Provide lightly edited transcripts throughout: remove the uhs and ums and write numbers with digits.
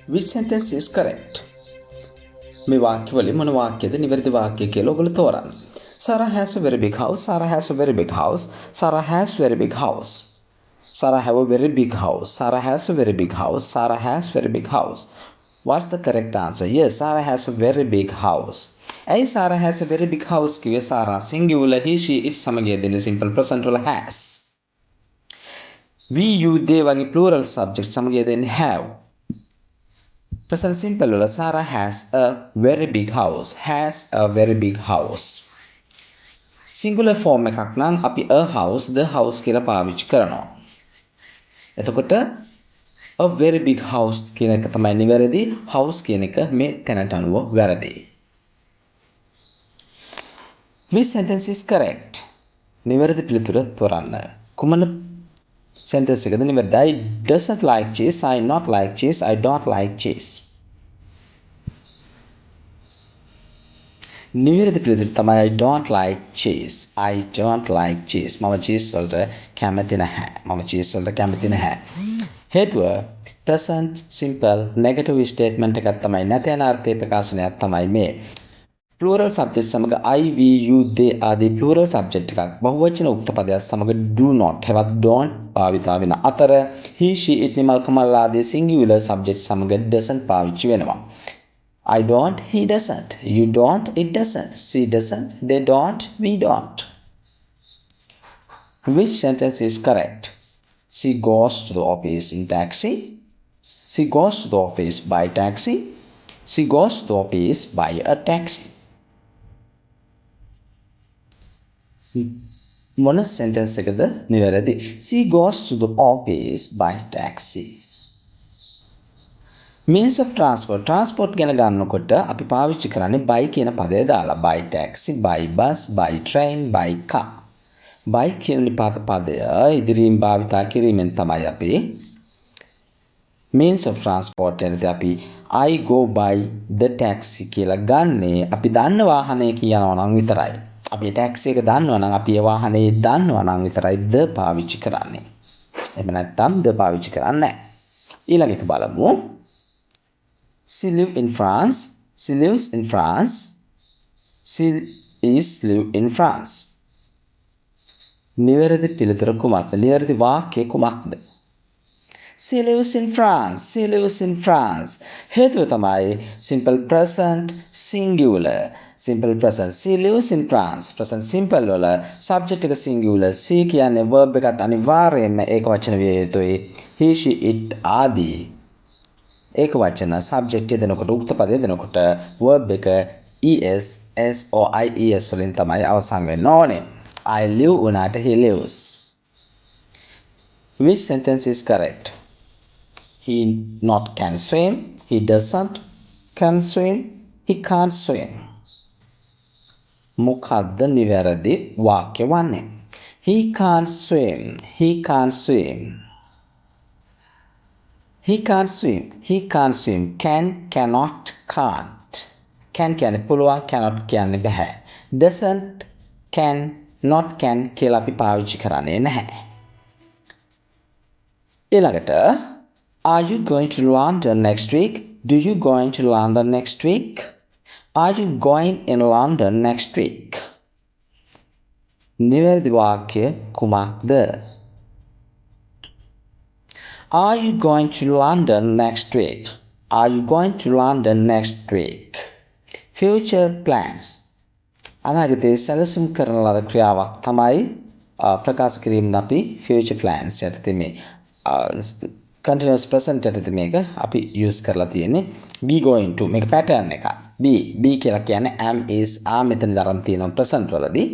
Which sentence is correct? මේ වාක්‍යවලින් මොන වාක්‍යද නිවැරදි වාක්‍ය කියලා ඔයගොල්ලෝ තෝරන්න. Sarah has a very big house. Sarah has a very big house. Sarah has very big house. Sarah have a very big house. Sarah has a very big house. Sarah has very big house. What's the correct answer? Yes, Sarah has a very big house. ඇයි Sarah has a very big house කිව්වේ? Sarah singular, he she it සමගිය දෙන simple present වල has. we you they වගේ plural subject සමගිය දෙන්නේ have. present simple වල Sarah has a very big house. Has a very big house. singular form එකක් නම් අපි a house, the house කියලා පාවිච්චි කරනවා. එතකොට a very big house කියන එක තමයි නිවැරදි. house කියන එක මේ තැනට අනුව වැරදි. Which sentence is correct? නිවැරදි පිළිතුර තෝරන්න. කුමන sentence එකද නිවැරදි? I doesn't like cheese. I not like cheese. I don't like cheese. නිවැරදි පිළිතුර තමයි I don't like cheese. I don't like cheese. මම cheese වලට කැමති නැහැ. මම cheese වලට කැමති නැහැ. හේතුව present simple negative statement එකක් තමයි නැත යන අර්ථයේ ප්‍රකාශනයක් තමයි මේ. plural subject සමග I we you they ආදී plural subject එකක් බහුවචන උක්ත පදයක් සමග do not හෙවත් don't භාවිතා වෙන අතර he she it Nimal Kamal ආදී singular subject සමග doesn't පාවිච්චි වෙනවා. I don't, he doesn't. You don't, it doesn't. She doesn't, they don't, we don't. Which sentence is correct? She goes to the office in taxi. She goes to the office by taxi. She goes to the office by a taxi. මොන sentence එකද නිවැරදි? She goes to the office by taxi. means of transport ගැන ගන්නකොට අපි පාවිච්චි කරන්නේ by කියන පදය දාලා by taxi, by bus, by train, by car. by කියන නිපාත පදය ඉදිරියෙන් භාවිතා කිරීමෙන් තමයි අපි means of transport එකට අපි I go by the taxi කියලා ගන්නේ අපි දන්න වාහනයක යනවා නම් විතරයි. අපි ටැක්සි එක දන්නවා නම් අපි ඒ වාහනේ දන්නවා නම් විතරයි the පාවිච්චි කරන්නේ. එහෙම නැත්නම් the පාවිච්චි කරන්නේ නැහැ. ඊළඟ එක බලමු. She lives in France. She lives in France. She is live in France. නිවැරදි පිළිතුර කුමක්ද? නිවැරදි වාක්‍යය කුමක්ද? She lives in France. She lives in France. හේතුව තමයි simple present singular. simple present. She lives in France. present simple වල subject එක singular. she කියන්නේ verb එකත් අනිවාර්යයෙන්ම ඒක වචන විය යුතුයි. he she it ආදී ඒක වචන subject දෙනකොට උක්ත පදය දෙනකොට verb එක es s or ies වලින් තමයි අවසන් වෙන්න ඕනේ. I live උනාට he lives. Which sentence is correct? He not can swim. He doesn't can swim. He can't swim. මොකද්ද නිවැරදි වාක්‍ය වන්නේ? He can't swim. He can't swim. He can't swim. He can't swim. Can, cannot, can't. Can කියන්නේ පුළුවන්, cannot කියන්නේ බෑ. Doesn't, can, not can කියලා අපි පාවිච්චි කරන්නේ නැහැ. ඊළඟට Are you going to London next week? Do you going to London next week? Are you going in London next week? නිවැරදි වාක්‍ය කුමක්ද? Are you going to London next week? Are you going to London next week? Future plans. අනාගතයේ සැලසුම් කරන ලද ක්‍රියාවක් තමයි ප්‍රකාශ කිරීමෙන් අපි future plans යටතේ මේ continuous present යටතේ මේක අපි use කරලා තියෙන්නේ. be going to මේක pattern එක. be කියලා කියන්නේ am is are මෙතන දරන් තියෙනවා present වලදී.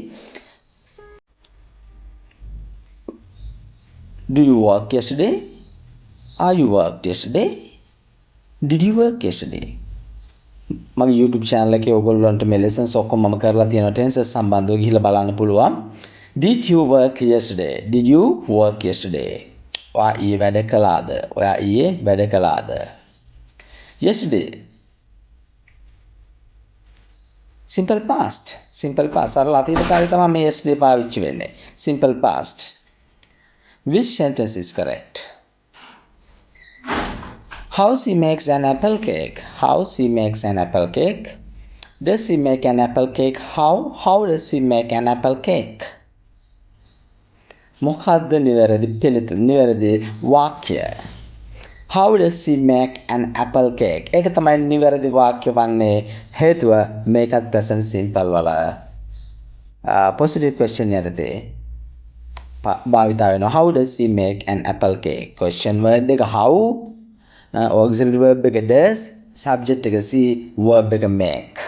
Do you work yesterday? Are you worked yesterday? Did you work yesterday? මගේ YouTube channel එකේ ඔයගොල්ලන්ට මේ lessons ඔක්කොම මම කරලා තියෙනවා tenses සම්බන්ධව ගිහිල්ලා බලන්න පුළුවන්. Did you work yesterday? Did you work yesterday? ඔයා ඊයේ වැඩ කළාද? ඔයා ඊයේ වැඩ කළාද? Yesterday. Simple past. Simple past. සරල අතීත කාලේ තමයි මේ yesterday පාවිච්චි වෙන්නේ. Simple past. Which sentence is correct? How she makes an apple cake? How she makes an apple cake? Does she make an apple cake? How does she make an apple cake? මොකද්ද නිවැරදි වාක්‍ය? How does she make an apple cake? ඒක තමයි නිවැරදි වාක්‍ය වන්නේ. හේතුව මේකත් present simple වල positive question යටතේ භාවිත වෙනවා. How does she make an apple cake? Question word එක how, auxiliary verb එක does, subject එක she, verb එක make.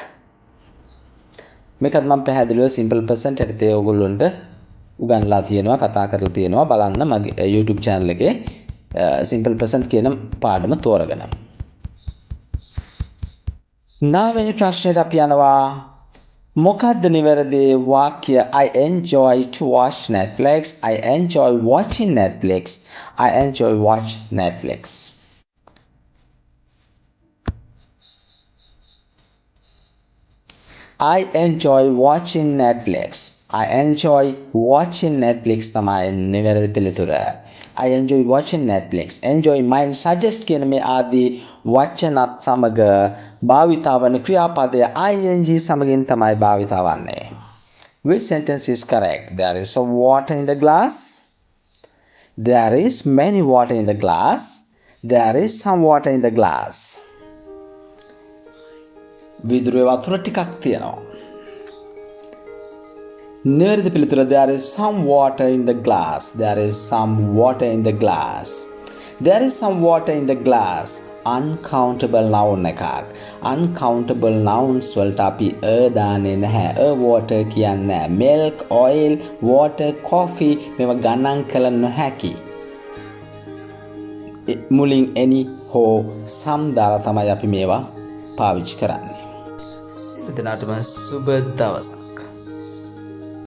මේකත් මම පැහැදිලිව simple present යටතේ ඔයගොල්ලන්ට උගන්ලා තියෙනවා, කතා කරලා තියෙනවා. බලන්න මගේ YouTube channel එකේ simple present කියන පාඩම තෝරගෙන. නාවෙනි ප්‍රශ්නෙට අපි යනවා. මොකද්ද නිවැරදි වාක්‍ය? I enjoy to watch Netflix. I enjoy watching Netflix. I enjoy watch Netflix. I enjoy watching Netflix. I enjoy watching Netflix තමයි නිවැරදි පිළිතුර. I enjoy watching Netflix. Enjoy mind suggest කියන මේ ආදී වචනත් සමග භාවිතා වන ක්‍රියාපදය ing සමගින් තමයි භාවිතා වන්නේ. Which sentence is correct? There is some water in the glass. There is many water in the glass. There is some water in the glass. විදුරුවේ වතුර ටිකක් තියෙනවා. නිවැරදි පිළිතුර there is some water in the glass. There is some water in the glass. There is some water in the glass. Uncountable noun එකක්. Uncountable nouns වලට අපි දාන්නේ නැහැ. water කියන්නේ milk, oil, water, coffee මේවා ගණන් කළ නොහැකි. මුලින් any හෝ some දාලා තමයි අපි මේවා පාවිච්චි කරන්නේ. සියලු දෙනාටම සුබ දවසක්.